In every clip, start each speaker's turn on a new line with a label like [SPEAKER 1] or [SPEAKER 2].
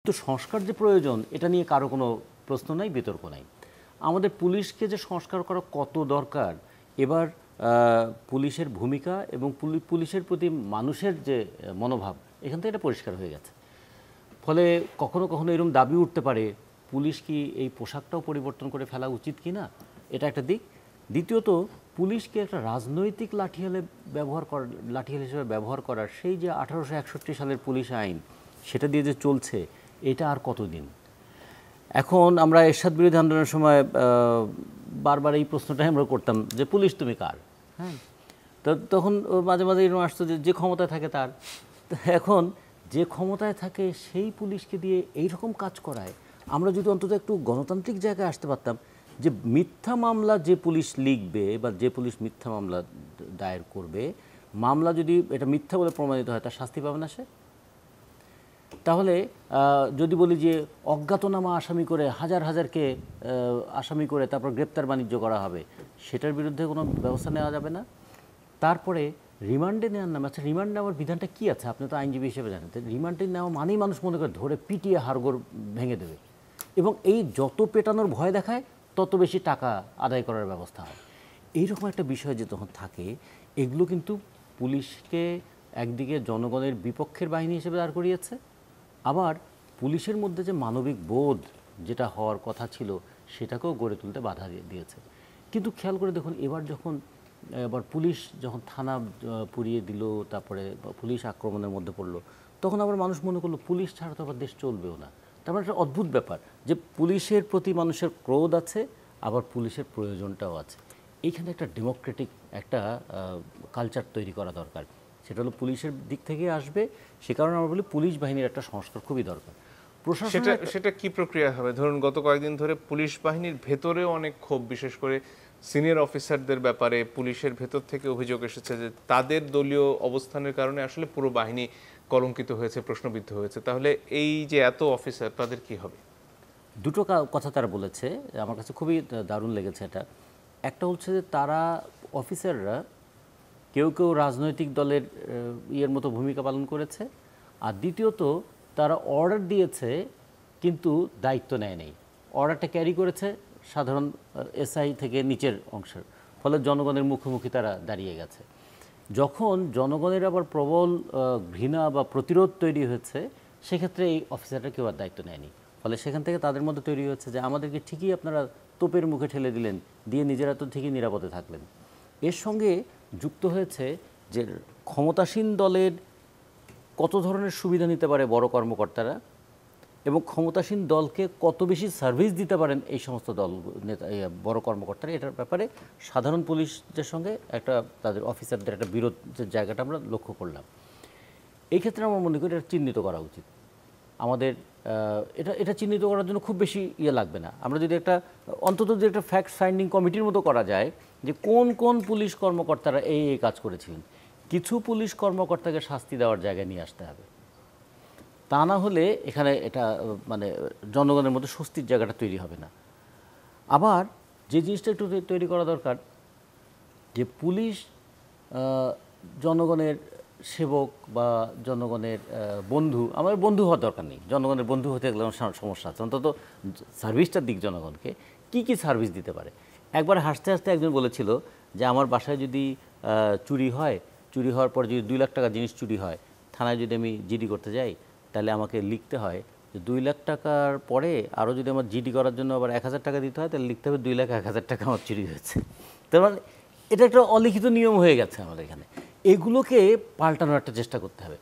[SPEAKER 1] তো সংস্কার যে প্রয়োজন এটা নিয়ে কারো কোনো প্রশ্ন নাই, বিতর্ক নাই। আমাদের পুলিশকে যে সংস্কার করা কত দরকার, এবার পুলিশের ভূমিকা এবং পুলিশের প্রতি মানুষের যে মনোভাব, এখান থেকে এটা পরিষ্কার হয়ে গেছে। ফলে কখনো কখনো এরকম দাবি উঠতে পারে পুলিশ কি এই পোশাকটাও পরিবর্তন করে ফেলা উচিত কি না, এটা একটা দিক। দ্বিতীয়ত, পুলিশকে একটা রাজনৈতিক লাঠিয়াল হিসেবে ব্যবহার করার সেই যে 1861 সালের পুলিশ আইন, সেটা দিয়ে যে চলছে, এটা আর কতদিন? এখন আমরা এরশাদ বিরোধী আন্দোলনের সময় বারবার এই প্রশ্নটাই আমরা করতাম যে পুলিশ তুমি কার? হ্যাঁ, তো তখন মাঝে মাঝে এরকম আসতো যে ক্ষমতায় থাকে তার। এখন যে ক্ষমতায় থাকে সেই পুলিশকে দিয়ে এইরকম কাজ করায়। আমরা যদি অন্তত একটু গণতান্ত্রিক জায়গায় আসতে পারতাম, যে মিথ্যা মামলা যে পুলিশ লিখবে বা যে পুলিশ মিথ্যা মামলা দায়ের করবে, মামলা যদি এটা মিথ্যা বলে প্রমাণিত হয়, তার শাস্তি পাবে না সে? তাহলে যদি বলি যে অজ্ঞাতনামা আসামি করে হাজার হাজারকে আসামি করে তারপর গ্রেপ্তার বাণিজ্য করা হবে, সেটার বিরুদ্ধে কোনো ব্যবস্থা নেওয়া যাবে না। তারপরে রিমান্ডে নেওয়ার নামে, আচ্ছা রিমান্ড নেওয়ার বিধানটা কী আছে? আপনি তো আইনজীবী হিসেবে জানেন। রিমান্ডে নেওয়া মানেই মানুষ মনে করে ধরে পিটিয়ে হাড়গোড় ভেঙে দেবে, এবং এই যত পেটানোর ভয় দেখায় তত বেশি টাকা আদায় করার ব্যবস্থা হয়। এইরকম একটা বিষয় যে তখন থাকে, এগুলো কিন্তু পুলিশকে একদিকে জনগণের বিপক্ষের বাহিনী হিসেবে দাঁড় করিয়েছে, আবার পুলিশের মধ্যে যে মানবিক বোধ যেটা হওয়ার কথা ছিল সেটাকেও গড়ে তুলতে বাধা দিয়েছে। কিন্তু খেয়াল করে দেখুন, এবার পুলিশ যখন থানা পুড়িয়ে দিল, তারপরে পুলিশ আক্রমণের মধ্যে পড়লো, তখন আবার মানুষ মনে করলো পুলিশ ছাড়া তো আবার দেশ চলবেও না। তার মানে একটা অদ্ভুত ব্যাপার যে পুলিশের প্রতি মানুষের ক্রোধ আছে, আবার পুলিশের প্রয়োজনটাও আছে। এইখানে একটা ডেমোক্রেটিক একটা কালচার তৈরি করা দরকার, সেটা হলো পুলিশের দিক থেকে আসবে। সে কারণে আমরা বলি পুলিশ বাহিনীর একটা সংস্কার খুবই দরকার।
[SPEAKER 2] সেটা কি প্রক্রিয়া হবে? ধরুন গত কয়েকদিন ধরে পুলিশ বাহিনীর ভেতরেও অনেক ক্ষোভ, বিশেষ করে সিনিয়র অফিসারদের ব্যাপারে পুলিশের ভেতর থেকে অভিযোগ এসেছে যে তাদের দলীয় অবস্থানের কারণে আসলে পুরো বাহিনী কলঙ্কিত হয়েছে, প্রশ্নবিদ্ধ হয়েছে। তাহলে এই যে এত অফিসার, তাদের কি হবে?
[SPEAKER 1] দুটো কথা তারা বলেছে, আমার কাছে খুবই দারুণ লেগেছে এটা। একটা হচ্ছে যে তারা অফিসাররা কেউ কেউ রাজনৈতিক দলের ইয়ের মতো ভূমিকা পালন করেছে, আর দ্বিতীয়ত তারা অর্ডার দিয়েছে কিন্তু দায়িত্ব নেয় নেই। অর্ডারটা ক্যারি করেছে সাধারণ এসআই থেকে নিচের অংশের, ফলে জনগণের মুখোমুখি তারা দাঁড়িয়ে গেছে। যখন জনগণের আবার প্রবল ঘৃণা বা প্রতিরোধ তৈরি হয়েছে, সেক্ষেত্রে এই অফিসাররা কেউ আর দায়িত্ব নেয়নি। ফলে সেখান থেকে তাদের মধ্যে তৈরি হচ্ছে যে আমাদেরকে ঠিকই আপনারা তোপের মুখে ঠেলে দিলেন, দিয়ে নিজেরা তো ঠিকই নিরাপদে থাকলেন। এর সঙ্গে যুক্ত হয়েছে যে ক্ষমতাসীন দলের কত ধরনের সুবিধা নিতে পারে বড় কর্মকর্তারা, এবং ক্ষমতাসীন দলকে কত বেশি সার্ভিস দিতে পারেন এই সমস্ত দল নেতা বড় কর্মকর্তারা, এটার ব্যাপারে সাধারণ পুলিশদের সঙ্গে একটা তাদের অফিসারদের একটা বিরোধের জায়গাটা আমরা লক্ষ্য করলাম। এই ক্ষেত্রে আমার মনে করি এটা চিহ্নিত করা উচিত আমাদের। এটা চিহ্নিত করার জন্য খুব বেশি লাগবে না। আমরা যদি অন্তত যে একটা ফ্যাক্ট ফাইন্ডিং কমিটির মতো করা যায় যে কোন কোন পুলিশ কর্মকর্তারা এই কাজ করেছিলেন, কিছু পুলিশ কর্মকর্তাকে শাস্তি দেওয়ার জায়গায় নিয়ে আসতে হবে। তা না হলে এখানে এটা মানে জনগণের মধ্যে স্বস্তির জায়গাটা তৈরি হবে না। আবার যে জিনিসটা একটু তৈরি করা দরকার, যে পুলিশ জনগণের সেবক বা জনগণের বন্ধু, আমাদের বন্ধু হওয়ার দরকার নেই, জনগণের বন্ধু হতে গেলে সমস্যা আছে। অন্তত সার্ভিসটার দিক জনগণকে কী কী সার্ভিস দিতে পারে। একবার হাসতে হাসতে একজন বলেছিল যে আমার বাসায় যদি চুরি হওয়ার পর যদি 2 লাখ টাকা জিনিস চুরি হয়, থানায় যদি আমি জিডি করতে যাই, তাহলে আমাকে লিখতে হয় যে 2 লাখ টাকার পরে আরও যদি আমার জিডি করার জন্য আবার 1000 টাকা দিতে হয়, তাহলে লিখতে হবে 2,01,000 টাকা আমার চুরি হয়েছে। তার মানে এটা একটা অলিখিত নিয়ম হয়ে গেছে আমাদের এখানে। এগুলোকে পাল্টানোর একটা চেষ্টা করতে হবে।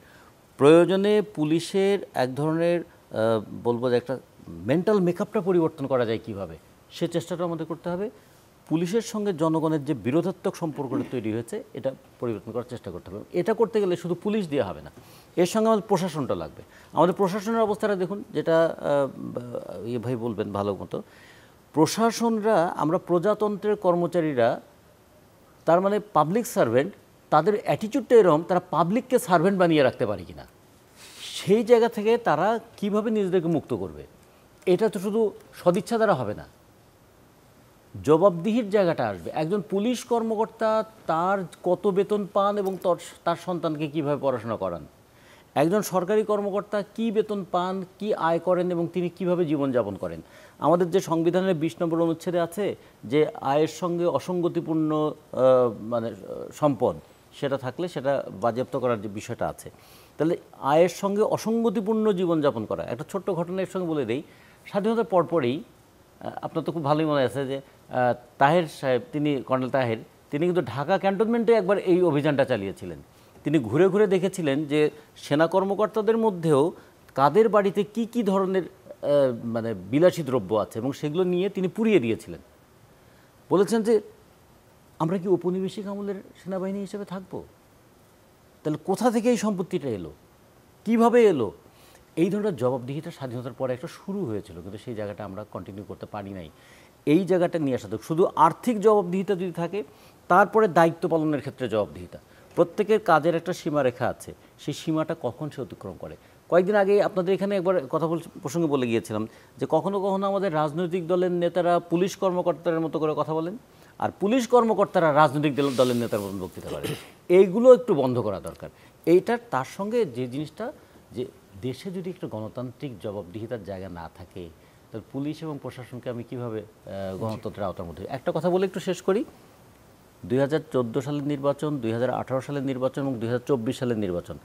[SPEAKER 1] প্রয়োজনে পুলিশের এক ধরনের বলবো যে একটা মেন্টাল মেকআপটা পরিবর্তন করা যায় কিভাবে, সে চেষ্টাটা আমাদের করতে হবে। পুলিশের সঙ্গে জনগণের যে বিরোধাত্মক সম্পর্কটা তৈরি হয়েছে, এটা পরিবর্তন করার চেষ্টা করতে হবে। এটা করতে গেলে শুধু পুলিশ দিয়ে হবে না, এর সঙ্গে আমাদের প্রশাসনটা লাগবে। আমাদের প্রশাসনের অবস্থাটা দেখুন, যেটা ভাই বলবেন ভালো মতো। প্রশাসনরা, আমরা প্রজাতন্ত্রের কর্মচারীরা, তার মানে পাবলিক সার্ভেন্ট, তাদের অ্যাটিটিউডটা এরকম, তারা পাবলিককে সার্ভেন্ট বানিয়ে রাখতে পারে কিনা, সেই জায়গা থেকে তারা কিভাবে নিজেদেরকে মুক্ত করবে। এটা তো শুধু সদিচ্ছা দ্বারা হবে না, জবাবদিহির জায়গাটা আসবে। একজন পুলিশ কর্মকর্তা তার কত বেতন পান এবং তার সন্তানকে কিভাবে পড়াশোনা করান, একজন সরকারি কর্মকর্তা কি বেতন পান, কি আয় করেন এবং তিনি কিভাবে জীবনযাপন করেন। আমাদের যে সংবিধানের 20 নম্বর অনুচ্ছেদে আছে যে আয়ের সঙ্গে অসঙ্গতিপূর্ণ মানে সম্পদ সেটা থাকলে সেটা বাজেয়াপ্ত করার যে বিষয়টা আছে। তাহলে আয়ের সঙ্গে অসঙ্গতিপূর্ণ জীবনযাপন করা, একটা ছোট্ট ঘটনা এর সঙ্গে বলে দেই। স্বাধীনতার পরপরই আপনার তো খুব ভালোই মনে আছে যে তাহের সাহেব, তিনি কর্নেল তাহের, তিনি কিন্তু ঢাকা ক্যান্টনমেন্টে একবার এই অভিযানটা চালিয়েছিলেন। তিনি ঘুরে ঘুরে দেখেছিলেন যে সেনা কর্মকর্তাদের মধ্যেও কাদের বাড়িতে কি কি ধরনের মানে বিলাসী দ্রব্য আছে এবং সেগুলো নিয়ে তিনি পুড়িয়ে দিয়েছিলেন। বলেছেন যে আমরা কি ঔপনিবেশিক আমলের সেনাবাহিনী হিসেবে থাকবো? তাহলে কোথা থেকে এই সম্পত্তিটা এলো, কিভাবে এলো? এই ধরনের জবাবদিহিতা স্বাধীনতার পরে একটা শুরু হয়েছিল, কিন্তু সেই জায়গাটা আমরা কন্টিনিউ করতে পারি নাই। এই জায়গাটা নিয়ে আসা শুধু আর্থিক জবাবদিহিতা যদি থাকে, তারপরে দায়িত্ব পালনের ক্ষেত্রে জবাবদিহিতা। প্রত্যেকের কাজের একটা সীমারেখা আছে, সেই সীমাটা কখন সে অতিক্রম করে। কয়েকদিন আগে আপনাদের এখানে একবার কথা প্রসঙ্গে বলে গিয়েছিলাম যে কখনো কখনো আমাদের রাজনৈতিক দলের নেতারা পুলিশ কর্মকর্তাদের মতো করে কথা বলেন, আর পুলিশ কর্মকর্তারা রাজনৈতিক দলের নেতার মতো বক্তৃতা করেন। এইগুলো একটু বন্ধ করা দরকার। এইটার তার সঙ্গে যে জিনিসটা, যে দেশে যদি একটা গণতান্ত্রিক জবাবদিহিতার জায়গা না থাকে, তাহলে পুলিশ এবং প্রশাসনকে আমি কীভাবে গণতন্ত্রের আওতার মধ্যে। একটা কথা বলে একটু শেষ করি। 2014 সালের নির্বাচন, 2018 সালের নির্বাচন এবং 2024 সালের নির্বাচন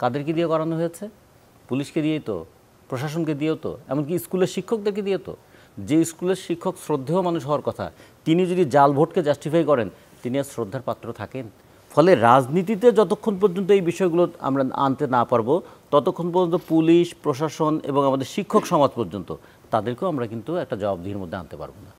[SPEAKER 1] কাদেরকে দিয়ে করানো হয়েছে? পুলিশকে দিয়েই তো, প্রশাসনকে দিয়েও তো, এমনকি স্কুলের শিক্ষকদেরকে দিয়ে তো। যে স্কুলের শিক্ষক শ্রদ্ধেয় মানুষ হওয়ার কথা, তিনি যদি জাল ভোটকে জাস্টিফাই করেন, তিনি আর শ্রদ্ধার পাত্র থাকেন? ফলে রাজনীতিতে যতক্ষণ পর্যন্ত এই বিষয়গুলো আমরা আনতে না পারবো, ততক্ষণ পর্যন্ত পুলিশ, প্রশাসন এবং আমাদের শিক্ষক সমাজ পর্যন্ত তাদেরকেও আমরা কিন্তু একটা জবাবদিহির মধ্যে আনতে পারবো না।